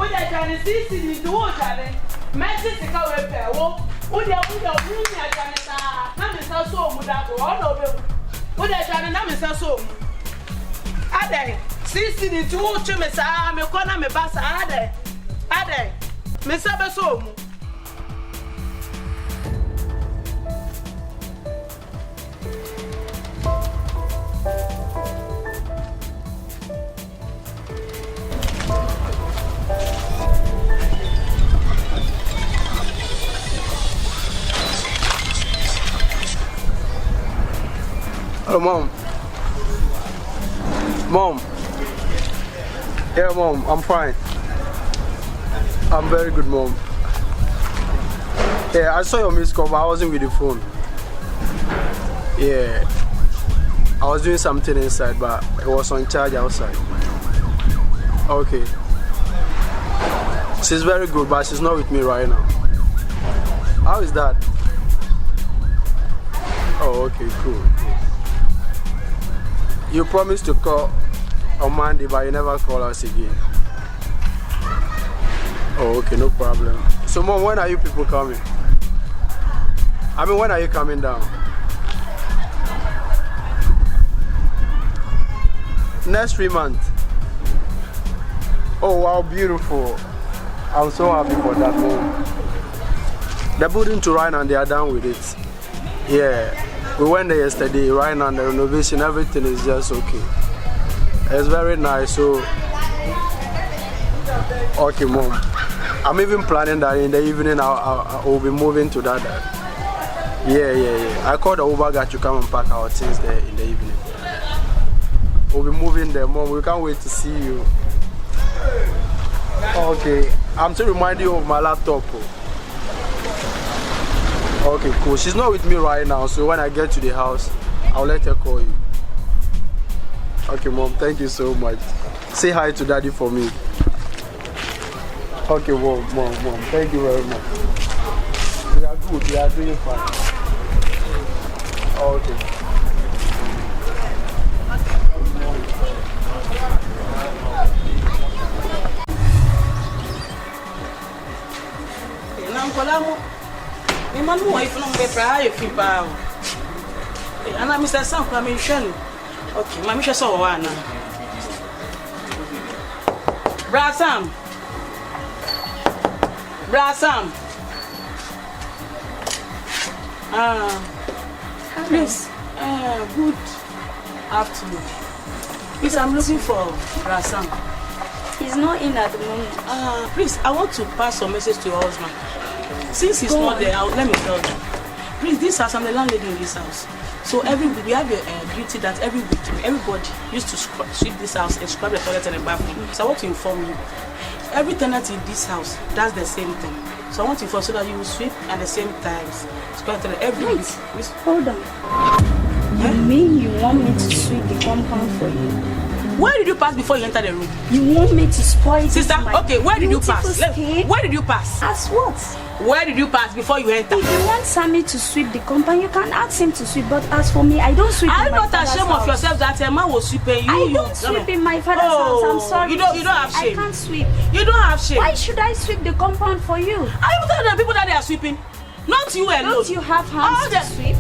What I can see in the water, Messi to go with her. What they are doing, I can say, I'm so much all over. What I can say, so. Ade, sisi ni tu uchi mesa, me kona me basa, ade, mesa beso mu. Oh, Mom. Mom. Yeah, Mom, I'm fine. I'm very good, Mom. Yeah, I saw your missed call, but I wasn't with the phone. Yeah. I was doing something inside, but it was on charge outside. Okay. She's very good, but she's not with me right now. How is that? Oh, okay, cool. You promised to call on Monday, but you never call us again. Oh, okay, no problem. So, Mom, when are you people coming? I mean, when are you coming down? Next 3 months. Oh, wow, beautiful. I'm so happy for that, Mom. They're putting to right now, they are done with it. Yeah. We went there yesterday, right now the renovation, everything is just okay. It's very nice, so okay, Mom. I'm even planning that in the evening I will be moving to that. Yeah. I called the Uber guy to come and pack our things there in the evening. We'll be moving there, Mom. We can't wait to see you. Okay, I'm to remind you of my laptop. Okay, cool. She's not with me right now, so when I get to the house, I'll let her call you. Okay, Mom, thank you so much. Say hi to Daddy for me. Okay, Mom, thank you very much. We are good, we are doing fine. Okay. Manu wife no be prayer fi pa o. Ana Mr. Sam kwa me hwe no. Okay, ma me hwe so wo ana. Brasam. Please. Good afternoon. Please, I'm looking for Brasam. He's not in at the moment. Please, I want to pass a message to your husband. Since he's not there, let me tell you. Please, this house, I'm the landlady in this house. So every week, we have a duty that every week, everybody used to sweep this house and scrub the toilet and the bathroom. So I want to inform you, every tenant in this house does the same thing. So I want to inform you so that you will sweep at the same time. Scrub the toilet every week. Hold on. You mean you want me to sweep the compound for you? Where did you pass before you enter the room? You want me to spoil Sister, okay, where did you pass? Where did you pass? As what? Where did you pass before you enter? If you want Sammy to sweep the compound, you can ask him to sweep. But as for me, I don't sweep in my father's house. Are you not ashamed of yourself that a man was sweeping you? I don't sweep in my father's house. I'm sorry. You don't have shame. I can't sweep. You don't have shame. Why should I sweep the compound for you? Are you telling the people that they are sweeping? Not you alone. Don't you have hands to sweep?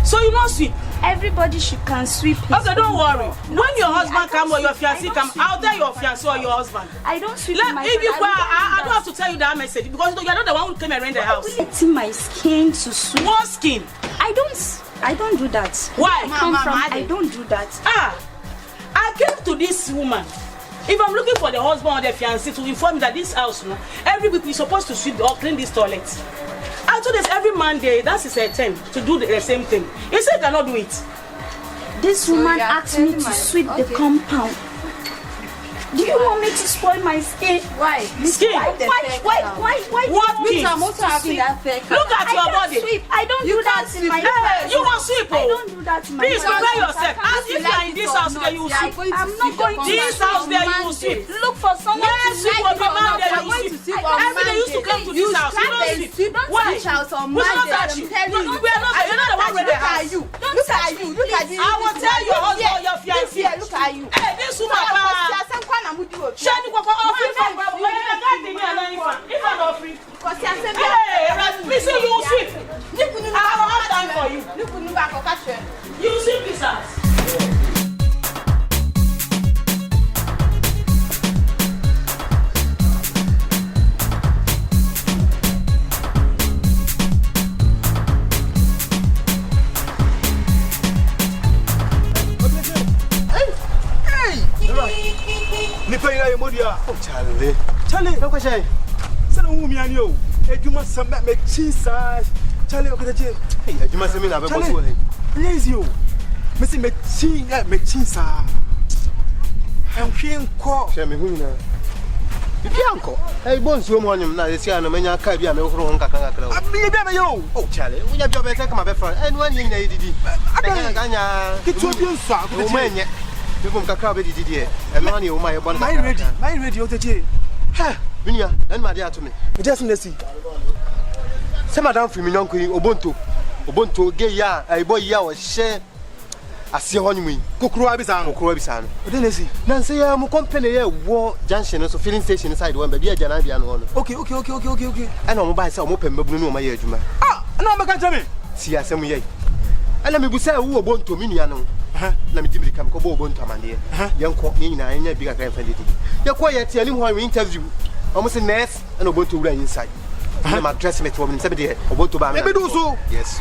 So you don't sweep? Everybody can sweep. Okay, don't worry. When your husband comes or your fiancé comes, I'll tell your fiancé or your husband. I don't sweep. If you I don't have to tell you that message because you're not the one who came around the house. It's in my skin to sweep. What skin? I don't do that. Why? I don't do that. I came to this woman. If I'm looking for the husband or the fiancé to inform me that this house, every week we're supposed to sweep or clean this toilet. I do this every Monday. That's his attempt to do the same thing. He said I cannot do it. This woman asked me to sweep the compound. Do you want me to spoil my skin? Why? Skin? Why? What skin? Look at your body. Sweep. I don't do that in my house. You want sweep? I don't do that in my house. Please prepare yourself. As if you are in this house there, you will sweep. I'm not going to this house there, you will sweep. Look for someone to sweep. Every day you used to come to this house. You don't sweep. Why? We don't touch you. You're not the one with the house. Look at you. I will tell your husband or your fiancé. Look at you. Hey, this woman. Shani kwa ofi from where you got the sweep. Hey, listen, you will sweep. I don't have time for you. You sweep this house. Charlie, no question. Send a woman and you. You must submit me cheese. Charlie, okay, hey, you must have been a bit please you. Missing me cheese. I'm feeling caught. Tell me who you know. Hey, Bones, you want him now? This year, no man, I can't be a little wrong. I'm being a yo. Oh, Charlie, we have your better come up front. And when you need it, I get to you, sir. You come to Crabby, dear, and money on my one. My radio, the J. Ha, Minia, and my dear to me. Just in the sea. Some madame from Minonco, Ubuntu, gay ya, a boy ya, share. I see on me. Cookrobisan, Crobisan. Then see. Nancy, I'm a company war junction, so filling station inside one, but dear Janabian one. Okay. And I'm by some open Babunu, my age. Ah, no, my country. See, I some yay. And let me say, who are born to Miniano. Let me give you come Cobo Bontaman. Young Cockney, and a bigger grandfather. You're quiet, telling who I interview. Almost a nest and about to run inside. I'm a dressmate for 70 years. About to buy me. Yes.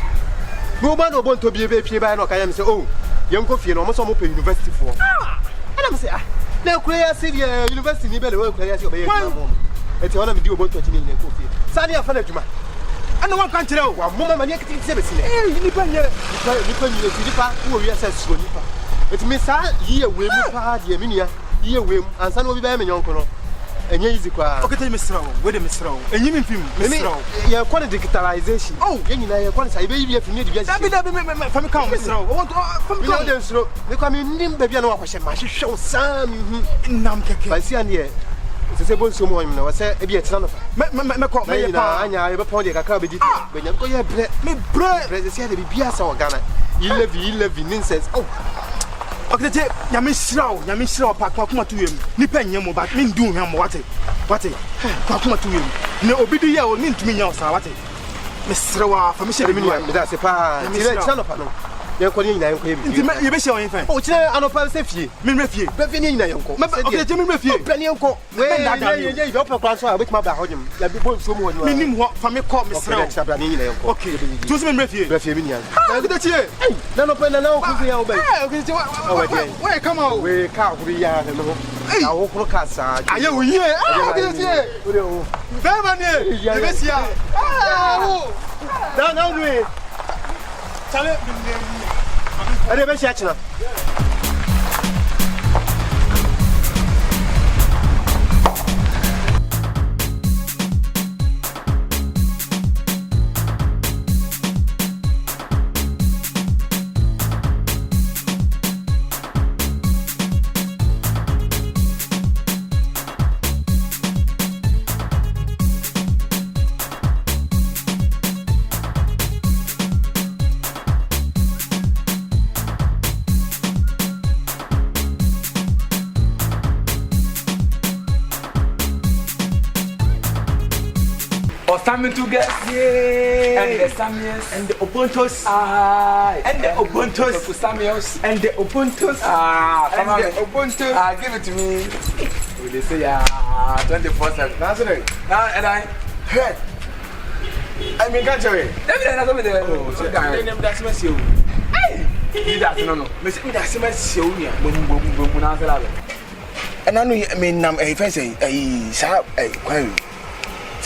No man want to be a baby by no I am say, oh, young coffee and almost open university for. And I'm saying, now, Crea City University, you better work. It's all I'm doing about 20 million coffee. Sunday, I found a I don't want to know what Mama Yakety says. Hey, you who are SS Sonipa. It's Miss Ye will party a minia, ye will, and son will be very young. And ye is the crowd. Okay, Miss Rowe, wait a Miss Rowe, and you mean Miss Rowe. You're quite a digitalization. Oh, you know, quite a baby if you need to get from a count, Miss Rowe. From Gordon's Row, they come in, baby, I know what I should show some Namka. I see on here. It's a bonus woman. I said, if it's none of I have a point. I can't be did. When you go, you have bread. There's a Bias or Ghana. You live in incense. Oh, okay, Yamisro, Papa to him. Nipping him about me doing him what it. Papa to him. No, Obidia will mean to me now, what it. Miss Rowa, for Michelle, that's a pa. It's none of you're calling them. You may show anything. Oh, I don't pass safety. Minrefie, Bevinina, uncle. Okay, Jimmy Refie, Penny uncle. Where you upper class with my bahodium. That be both someone. Meaning what from a cop, Miss Rex. Okay, to some refie, Refie. Look at you. None of them know. Where come out? We can't be young. Hey, I will look at Are you here? Family, yes, yeah. Now, we tell it. I never catch her. Coming to guests, and the Samuels, and the Ubuntus, and the Ubuntus, Samuels, and the Ubuntus, come on, Ubuntu, give it to me. They say, 24/7. That's it. Now, and I heard. I mean, can't you? That's my show. Hey, that's no. Miss me, that's my show. And I mean, I'm a fancy, a sharp, a query.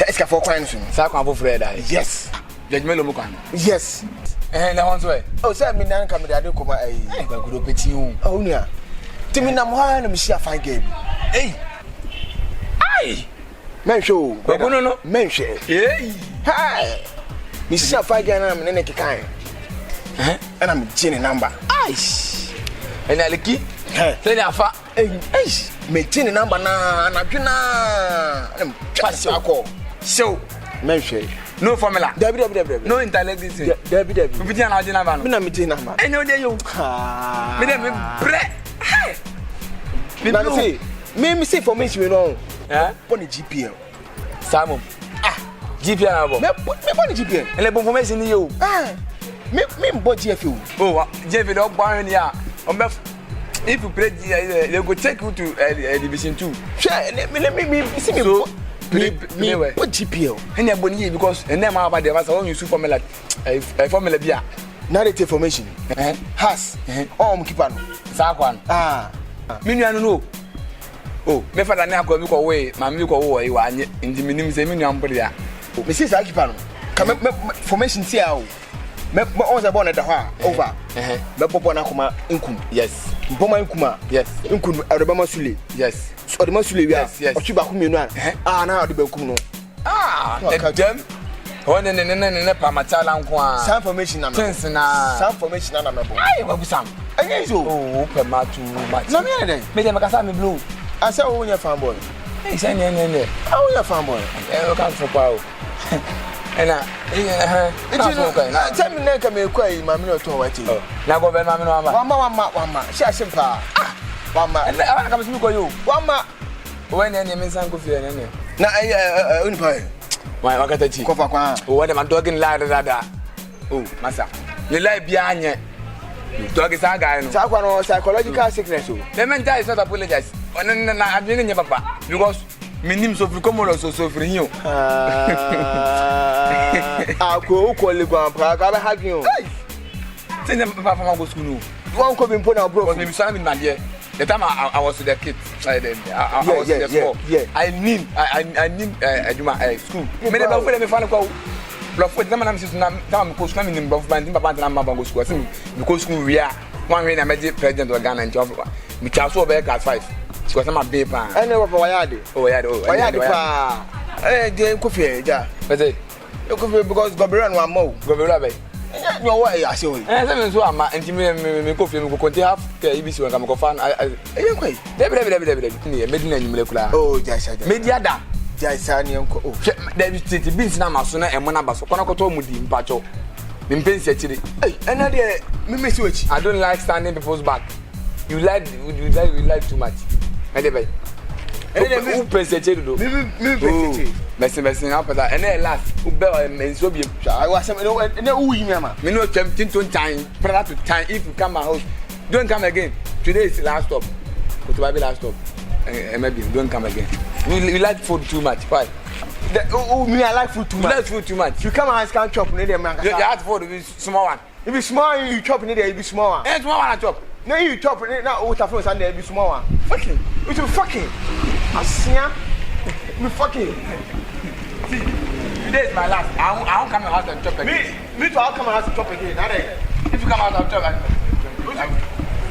It's for crimes. Sakwa Fred. Yes. Judgment Lomukan. Yes. And I want to. Oh, sir, me nan come there. I don't come. I go to you. Oh, yeah. Timmy, I'm one. I'm sure fine game. Hey. Aye. Men show. No. Men show. Hey. Hi. Mr. Fine game. I'm in a kind. And I'm Jenny number. Aye. And I like it. Say that far. Hey. Me Jenny number na. I'm just a call. So, mention no formula. Debbie. No intellect this. Debbie. We be an agenda man. Me na me number. I know you. Me dem bread. Hey. Me say for me you know. Eh? On the GPL. Simon. GPN abo. Me boni GPN. Ele bon information ni yo. Me bo GFU. Oh, GFU do gba ni a. If you play, they go take you to Division 2. Sure, me see me. So, me what GPL? And they're bonny because and then about the vessel you formula formula beer. Narrative formation. Has. Keep on. Sakwan. Minu no. Oh, me father na akọ mi ko we, ma mi ko wo yi wa anye. Ndi minim se minu ampo dia. Me see sa keep on. Come formation see how. Me on the born da over. Me popo na kuma inkum. Yes. Mpoma inkuma. Yes. Inkum adobama sule. Yes. So the masule wi a. Yes. Otu ba ku mienu a. Na ade ba kum no. Dem. One ne pa machala nko a. Some formation na. Tense na. Some formation na me bo. Ai ba busam. Anya so. Oh, pe ma too much. Na me dey. Me dey makasa me blue. Asa wo nya fanboy. Hey, say ne. How nya fanboy? O kan for pa o. Ena tell me na me kwai ma me no to wati. Na go be ma me no ama. Wama. She asimpa. Wama. Ena aba ka me ko yo. Wama. When any men san ko fi ene. Na unipa. Why wakatachi? Kofa kwa. Oh, what am I talking la. Oh, masa. Le la bia anye. Talk is guy no. Sa kwa no psychological sickness o. The mental is not apologize. Na adwene nye papa because minim so free komo so free here. Ko le gwan pa ka be hagin o. Say papa from go school no. One ko be mpo na bro. Because me so na me man there. The time I was with the kids, I was in the school. I need school. Me dey ba me fa ko. Block for them na me sit na me ko school na me nim block band papa na mama go school. Say me go school we are. One way na me president of Ghana in job. Me chaso obe class 5. Because I'm a baby. I know what wayade. Oh yeah, pa. Dey ko fe ja. But ko fe because Gobert one more. Gobert be. No way I say. Say me so ama enti me ko fe me ko konti half ke ibisi wan ka me ko fan. Kwai. Debi. Ni medina nyimle kula. Oh, jaisa. Media da. Jaisa ni enko. Oh. Debi titi beans na maso na emo na baso. Kono koto mu di mpacho. Me mpensi akire. Hey, ena de me mesi wachi. I don't like standing people's back. You like too much. Medebe. Who pensi akire do? Me pensi. Messi na pata. Ene last. Ube menso bi. I was ene who yi me ama. Me no chem tinton time. Predator to time if you come my house. Don't come again. Today is the last stop. Go to last stop. Maybe don't come again. You like food too much. Why? Me I like food too much. You like food too much. You come and can't chop ne dem you have food with small one. If it's small you chop ne there you be small one. Small one I chop. No you chop ne na water from Sunday be small one. Fucking. You too fucking. Asia. Me fucking. See, today is my last. I won't come to house and chop again. Me too I'll come and house and chop again. That if you come out and chop again.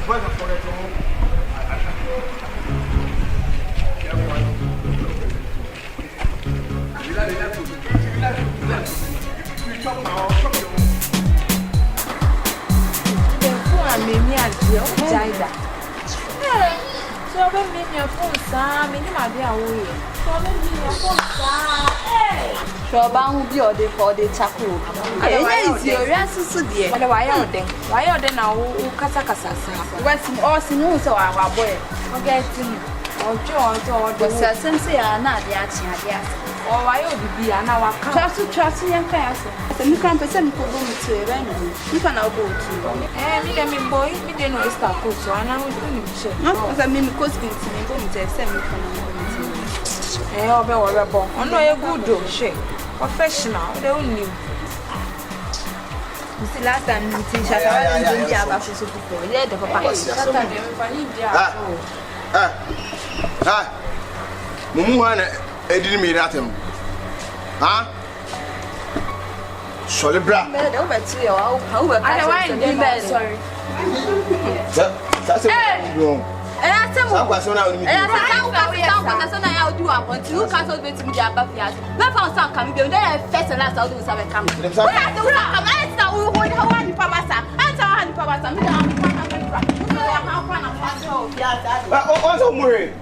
Where's the phone? Mimi adio jaida. So when me your phone sa, me ni ma be awo ye. So when me your phone sa, So ba hu bi ode for the chako. yeah is your susu de. Why oden na wo kasa sa. Because all sinu so our boy. Okay, ojo The sense ya na ade achi ade ase. o why obibi na wa ka. Trust yan kan ase. Se mi kan pese mi ko go mi to ere ni. Mi kan na go to. Me dem me boy, me dey no star coach so ana we ni che. No, because me ko spin mi go mi te se mi kan na go mi to. Obe wo be bon. Ono ye good o she. Professional, they don't know. This last time we teach us how to do the above so before. Yeah, the papa. Mumu hana edini mi ratem. Ha? Sorry bra. Me dey over to you. How we I sorry. That's it. I tell you. Sakwa so na oni mi. So na ya do am until you can't wait to the above fias. Me found some come be there first and last I do some come. We have to come. I say we hold how one papa sa. Answer one papa sa. Me dey Also mure.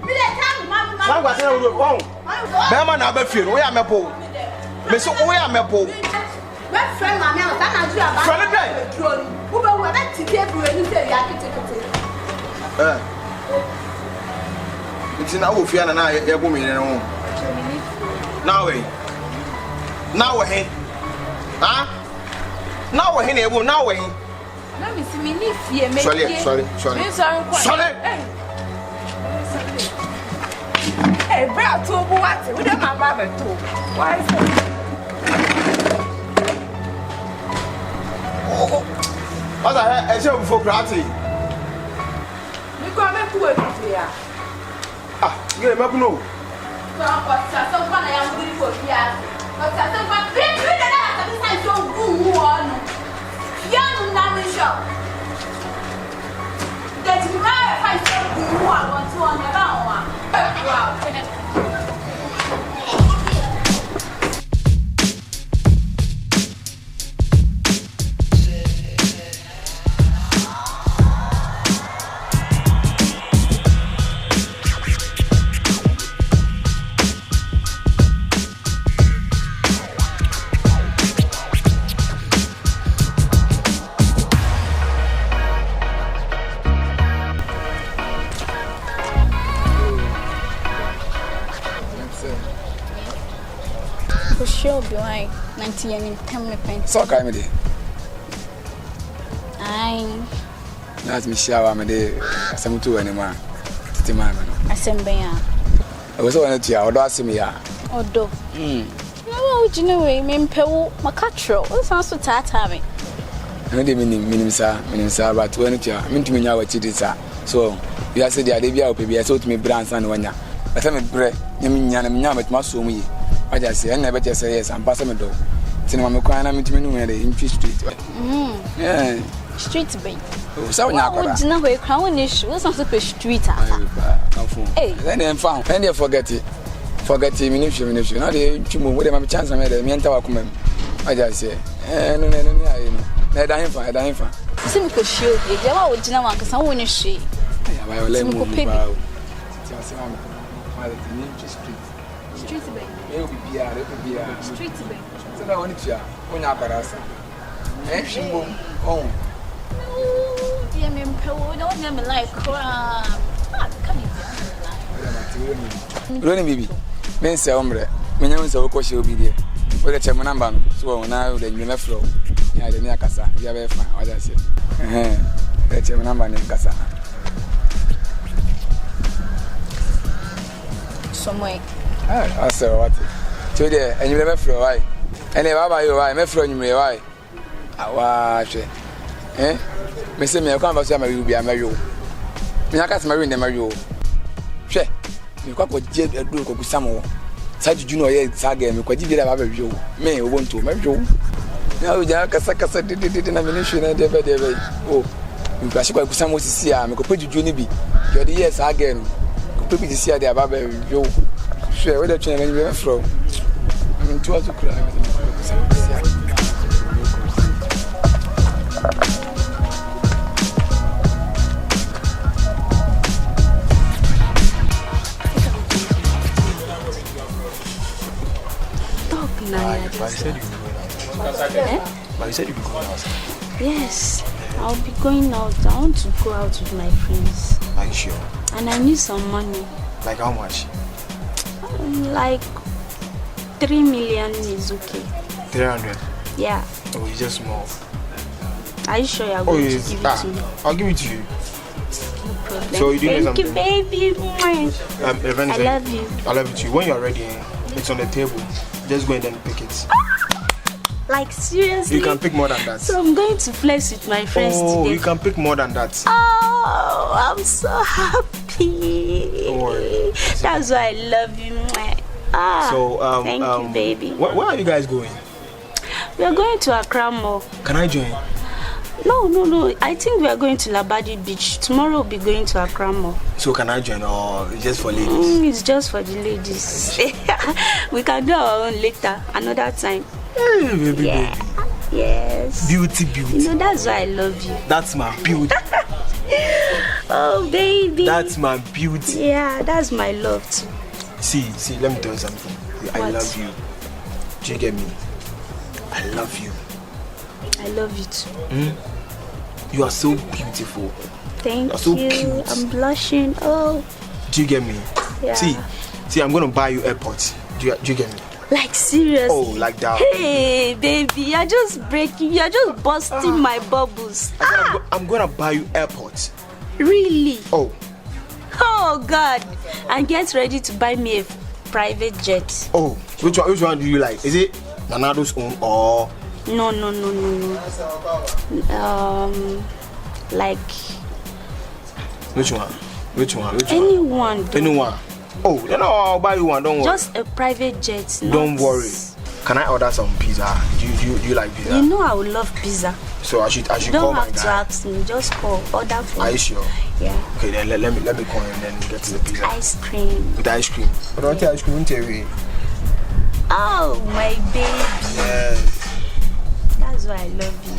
Sakwa so na we go. Be ma na ba fie no we amepo. Me so we amepo. My friend my man that na do about. Friend dey. Who be we that ticket bro ni say ya kete. It's na wo fia na ye go me ne ho. Now we. Now we're here. Huh? Now we're here. Now we're here. Let me see me need fear. Sorry. Sorry. Hey, bro, to what? We don't have a two. Why is that? What's that? I said before gravity. We go back to it here. Ah, you get a map no? What's that? Someone I am good for here. What's that? Someone bring me the last of the time so good one. Young Namisha. That's right. I said good one. What's one about one? Wow. Sure, be like 90 and 10 minutes. So, I'm there. I me shower, I'm there. Some two anymore. It's my man. assemble. I was on it here, or do me? Odo. No, you know, I mean, Pew, Macatro. What sounds so tatami? I didn't mean, sir, but when it's here, I mean to me now what it is, sir. So, you are said the idea of PBS, so to me, brands and one. But I'm a bread, you mean, Yaman must so me. I just say, I never just say yes, I'm passing a door. Cinema crying, I'm to me in Fish Street. Yeah, Street bay. So now, you know, we're crowning issues on the street. Hey, then I'm found, and you forget it. Forget it, minute, not a move with my chance. I made a mental comment. I just say, no, I dying for. Simple shield, you would know one because I want to see. I will let me go. Street bay. It will be Street bay. So now when it's here, when I pass, and she boom. Oh, dear me, don't let me like crap. Running baby, men say, hombre, when you say, of course, you'll be there. With a chairman number, so now then you left flow. Yeah, the near Casa, you have a fine, what I say. The chairman number in Casa. Somewhere. I say, what? Today, and you never flow, why? And if I buy you, I may throw you, why? I watch it. Mr. Me, I can't say, I will be a mario. Me, I can't marry the mario. Che, you can't go jet a group of some. Such you know, yes, again, you could give it a review. May want to marry you. Now, Yakasaka did an ammunition and never. Oh, you can see some was see, I'm going to put you, Juniby. You're the yes again. Could be the see the above you. Share with the chain and you're from. I'm in 2 to cry. But you said you'd be going out. Yes, I'll be going out. I want to go out with my friends. Are you sure? And I need some money. Like how much? Like 3 million is okay. 300. Yeah. Oh, it's just more. Are you sure you're going to give it to me? I'll give it to you. No problem. So you do something? Thank you, baby. I love you. I love you too. When you're ready, it's on the table. Just go and then pick it. Like seriously? You can pick more than that. So I'm going to flex with my friends today. You can pick more than that. Oh, I'm so happy. Don't worry. That's why I love you. So thank you, baby. Where are you guys going? We are going to Accra Mall. Can I join? No. I think we are going to Labadi Beach. Tomorrow we'll be going to Accra Mall. So can I join or it's just for ladies? It's just for the ladies. We can do our own later, another time. Hey, baby. Yes. Beauty. You know, that's why I love you. That's my beauty. Oh, baby. That's my beauty. Yeah, that's my love too. See, let me tell you something. I love you. Do you get me? I love you. I love you too. You are so beautiful. Thank you. Are so you. Cute. I'm blushing. Oh. Do you get me? Yeah. See, I'm gonna buy you AirPods. Do you get me? Like seriously? Oh, like that. Hey, baby, you're just busting my bubbles. I'm gonna buy you airpods. Really? Oh. Oh God! And get ready to buy me a private jet. Oh, which one do you like? Is it Nanado's own or? No. Like. Which one? Anyone. Anyone. Oh, then I'll buy you one. Don't worry. Just a private jet. Don't worry. Can I order some pizza? Do you like pizza? You know I would love pizza. So I should you call my guy. Don't have to ask me. Just call. Order for. Are you sure? Yeah. Okay, then let me call him and then get to the pizza. Ice cream. With ice cream. But don't tell ice cream. Oh my baby. Yes. That's why I love you.